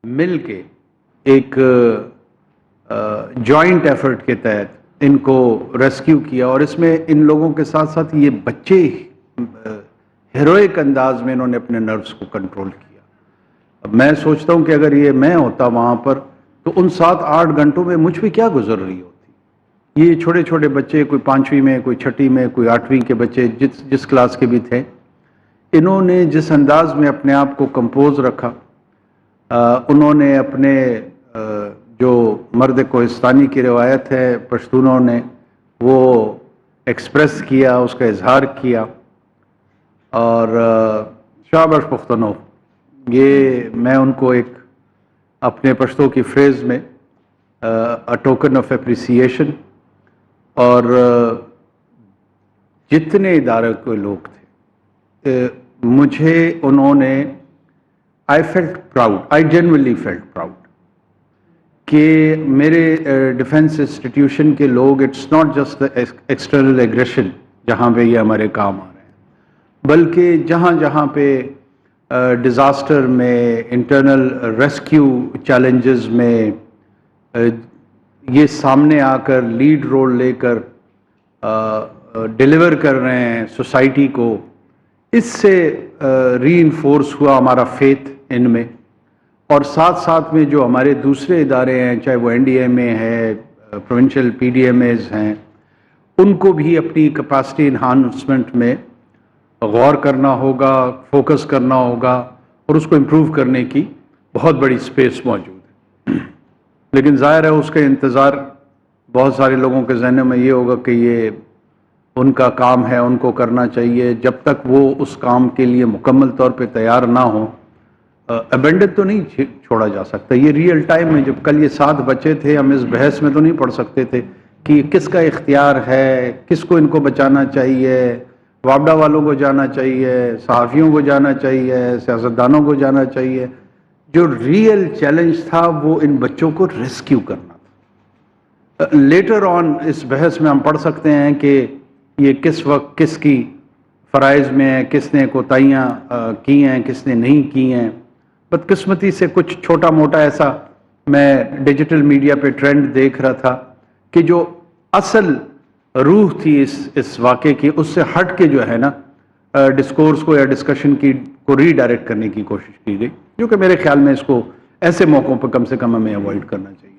مل کے ایک جوائنٹ ایفرٹ کے تحت ان کو ریسکیو کیا، اور اس میں ان لوگوں کے ساتھ ساتھ یہ بچے ہیروئک انداز میں انہوں نے اپنے نروس کو کنٹرول کیا۔ اب میں سوچتا ہوں کہ اگر یہ میں ہوتا وہاں پر تو ان 7-8 گھنٹوں میں مجھ پہ کیا گزر رہی ہوتی۔ یہ چھوٹے چھوٹے بچے، کوئی 5ویں میں، کوئی 6ٹھی میں، کوئی 8ویں کے بچے، جس کلاس کے بھی تھے، انہوں نے جس انداز میں اپنے آپ کو کمپوز رکھا، انہوں نے اپنے جو مرد کوہستانی کی روایت ہے پشتونوں نے وہ ایکسپریس کیا، اس کا اظہار کیا، اور شاباش پختونو، یہ میں ان کو ایک اپنے پشتوں کی فریز میں اے ٹوکن آف اپریسیشن، اور جتنے ادارے کے لوگ تھے مجھے انہوں نے I felt proud, I genuinely felt proud کہ میرے ڈیفنس انسٹیٹیوشن کے لوگ، it's not just external aggression جہاں پہ یہ ہمارے کام آ رہے ہیں، بلکہ جہاں جہاں پہ ڈیزاسٹر میں، انٹرنل ریسکیو چیلنجز میں یہ سامنے آ کر لیڈ رول لے کر ڈیلیور کر رہے ہیں سوسائٹی کو، اس سے ری انفورس ہوا ہمارا فیتھ ان میں، اور ساتھ ساتھ میں جو ہمارے دوسرے ادارے ہیں، چاہے وہ NDMA ہے، پروونشل PDMAs ہیں، ان کو بھی اپنی کیپیسٹی انہانسمنٹ میں غور کرنا ہوگا، فوکس کرنا ہوگا، اور اس کو امپروو کرنے کی بہت بڑی سپیس موجود ہے۔ لیکن ظاہر ہے اس کا انتظار بہت سارے لوگوں کے ذہنوں میں یہ ہوگا کہ یہ ان کا کام ہے، ان کو کرنا چاہیے، جب تک وہ اس کام کے لیے مکمل طور پہ تیار نہ ہو ابینڈن تو نہیں چھوڑا جا سکتا۔ یہ ریئل ٹائم میں جب کل یہ 7 بچے تھے، ہم اس بحث میں تو نہیں پڑھ سکتے تھے کہ کس کا اختیار ہے، کس کو ان کو بچانا چاہیے، وابڈا والوں کو جانا چاہیے، صحافیوں کو جانا چاہیے، سیاستدانوں کو جانا چاہیے۔ جو ریئل چیلنج تھا وہ ان بچوں کو ریسکیو کرنا تھا۔ لیٹر آن اس بحث میں ہم پڑھ سکتے ہیں کہ یہ کس وقت کس کی فرائض میں ہے، کس نے کوتاہیاں کی ہیں، کس نے نہیں کی ہیں۔ بدقسمتی سے کچھ چھوٹا موٹا ایسا میں ڈیجیٹل میڈیا پہ ٹرینڈ دیکھ رہا تھا کہ جو اصل روح تھی اس واقعے کی، اس سے ہٹ کے جو ہے نا ڈسکورس کو یا ڈسکشن کو ری ڈائریکٹ کرنے کی کوشش کی گئی، جو کہ میرے خیال میں اس کو ایسے موقعوں پہ کم سے کم ہمیں اوائڈ کرنا چاہیے۔